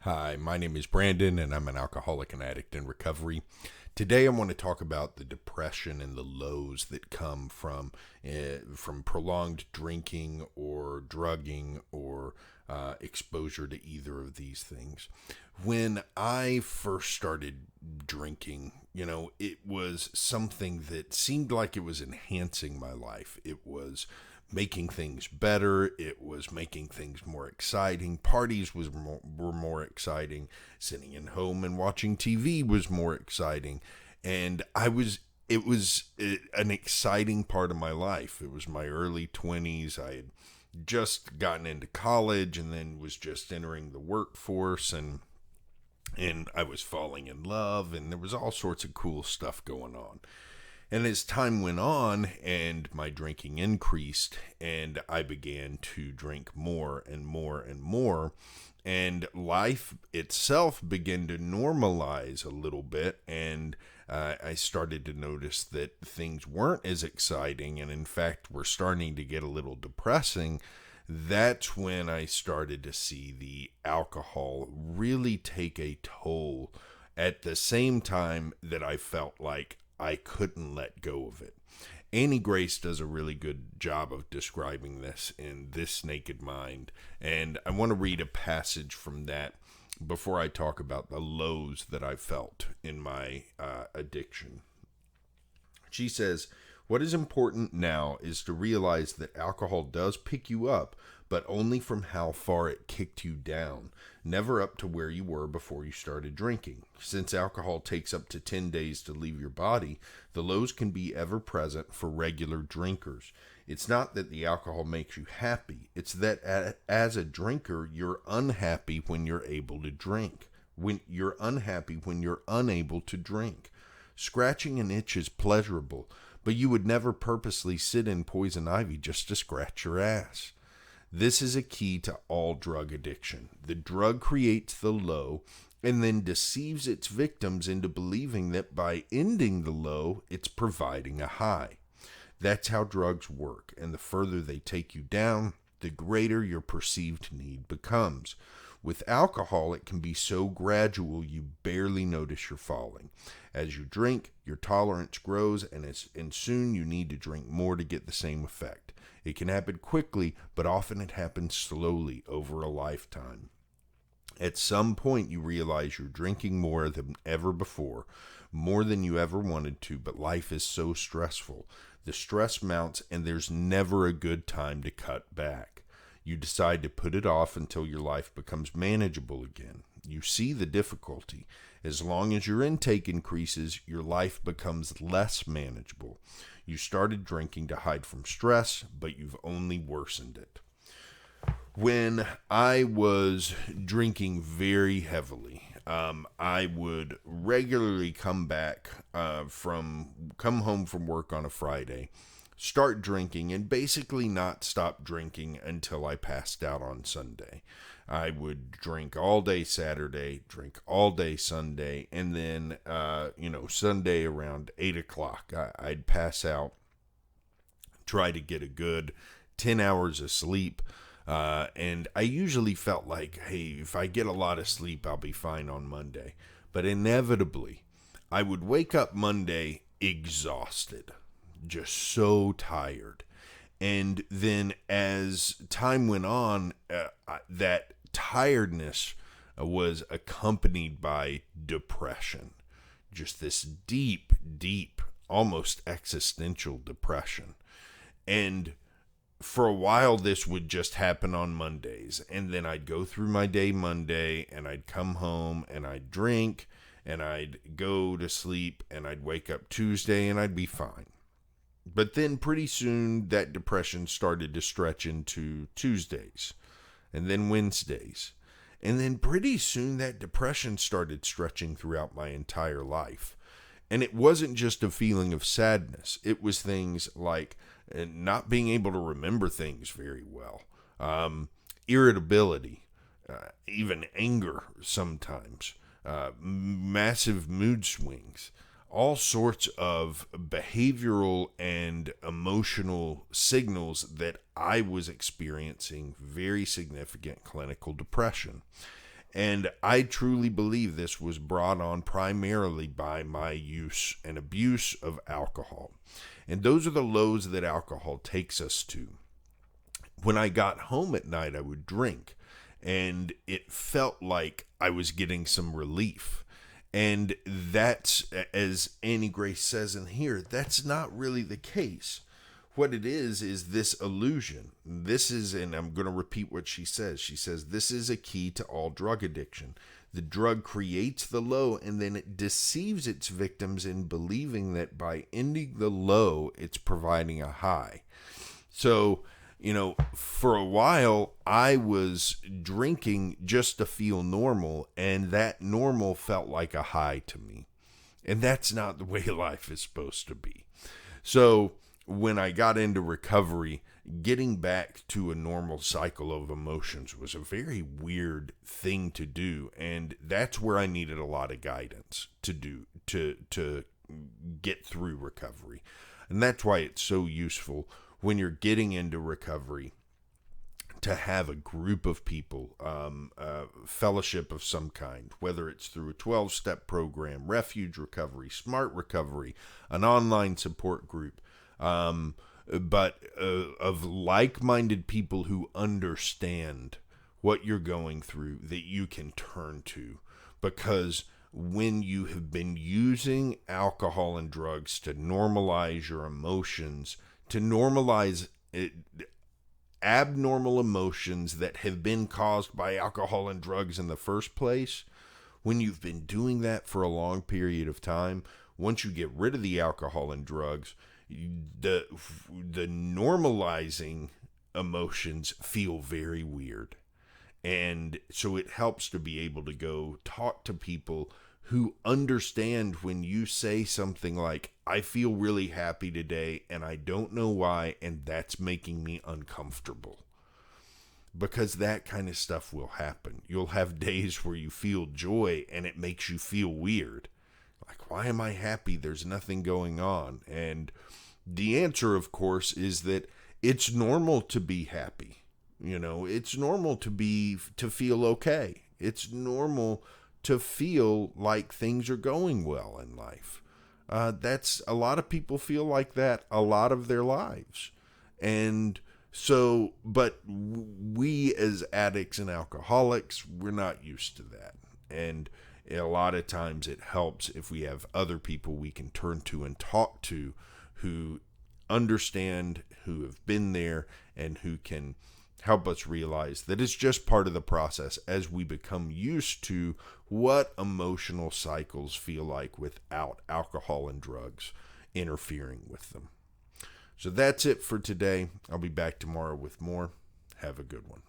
Hi, my name is Brandon, and I'm an alcoholic and addict in recovery. Today, I want to talk about the depression and the lows that come from prolonged drinking or drugging or exposure to either of these things. When I first started drinking, it was something that seemed like it was enhancing my life. It was making things better. It was making things more exciting. Parties were more exciting. Sitting at home and watching TV was more exciting. And it was an exciting part of my life. It was my early 20s. I had just gotten into college and then was just entering the workforce, and I was falling in love, and there was all sorts of cool stuff going on. And as time went on and my drinking increased and I began to drink more and more and more, and life itself began to normalize a little bit, and I started to notice that things weren't as exciting and in fact were starting to get a little depressing. That's when I started to see the alcohol really take a toll at the same time that I felt like I couldn't let go of it. Annie Grace does a really good job of describing this in This Naked Mind, and I want to read a passage from that before I talk about the lows that I felt in my addiction. She says, "What is important now is to realize that alcohol does pick you up, but only from how far it kicked you down, never up to where you were before you started drinking. Since alcohol takes up to 10 days to leave your body, the lows can be ever present for regular drinkers. It's not that the alcohol makes you happy, it's that as a drinker, you're unhappy when you're able to drink. When you're unhappy when you're unable to drink. Scratching an itch is pleasurable, but you would never purposely sit in poison ivy just to scratch your ass. This is a key to all drug addiction. The drug creates the low and then deceives its victims into believing that by ending the low, it's providing a high. That's how drugs work, and the further they take you down, the greater your perceived need becomes. With alcohol, it can be so gradual you barely notice you're falling. As you drink, your tolerance grows, and soon you need to drink more to get the same effect. It can happen quickly, but often it happens slowly over a lifetime. At some point, you realize you're drinking more than ever before, more than you ever wanted to, but life is so stressful. The stress mounts, and there's never a good time to cut back. You decide to put it off until your life becomes manageable again. You see the difficulty. As long as your intake increases, your life becomes less manageable. You started drinking to hide from stress, but you've only worsened it. When I was drinking very heavily, I would regularly come home from work on a Friday, start drinking, and basically not stop drinking until I passed out on Sunday. I would drink all day Saturday, drink all day Sunday, and then, Sunday around 8 o'clock, I'd pass out, try to get a good 10 hours of sleep, and I usually felt like, hey, if I get a lot of sleep, I'll be fine on Monday. But inevitably, I would wake up Monday exhausted, just so tired. And then as time went on, that tiredness was accompanied by depression. Just this deep, deep, almost existential depression. And for a while, this would just happen on Mondays. And then I'd go through my day Monday, and I'd come home, and I'd drink, and I'd go to sleep, and I'd wake up Tuesday, and I'd be fine. But then pretty soon, that depression started to stretch into Tuesdays, and then Wednesdays. And then pretty soon, that depression started stretching throughout my entire life. And it wasn't just a feeling of sadness. It was things like not being able to remember things very well, irritability, even anger sometimes, massive mood swings, all sorts of behavioral and emotional signals that I was experiencing very significant clinical depression. And I truly believe this was brought on primarily by my use and abuse of alcohol. And those are the lows that alcohol takes us to. When I got home at night, I would drink, and it felt like I was getting some relief. And that's, as Annie Grace says in here, that's not really the case. What it is this illusion. This is, and I'm going to repeat what she says. She says, this is a key to all drug addiction. The drug creates the low, and then it deceives its victims in believing that by ending the low, it's providing a high. So, for a while, I was drinking just to feel normal, and that normal felt like a high to me. And that's not the way life is supposed to be. So when I got into recovery, getting back to a normal cycle of emotions was a very weird thing to do. And that's where I needed a lot of guidance to get through recovery. And that's why it's so useful when you're getting into recovery to have a group of people, fellowship of some kind, whether it's through a 12-step program, refuge recovery, smart recovery, an online support group, but of like-minded people who understand what you're going through that you can turn to. Because when you have been using alcohol and drugs to normalize your emotions, to normalize abnormal emotions that have been caused by alcohol and drugs in the first place, when you've been doing that for a long period of time, once you get rid of the alcohol and drugs, the normalizing emotions feel very weird. And so it helps to be able to go talk to people who understand when you say something like, I feel really happy today and I don't know why, and that's making me uncomfortable. Because that kind of stuff will happen. You'll have days where you feel joy and it makes you feel weird. Like, why am I happy? There's nothing going on. And the answer, of course, is that it's normal to be happy. It's normal to feel okay. It's normal to feel like things are going well in life. That's a lot of people feel like that a lot of their lives. And so, but we as addicts and alcoholics, we're not used to that. And a lot of times it helps if we have other people we can turn to and talk to who understand, who have been there, and who can help us realize that it's just part of the process as we become used to what emotional cycles feel like without alcohol and drugs interfering with them. So that's it for today. I'll be back tomorrow with more. Have a good one.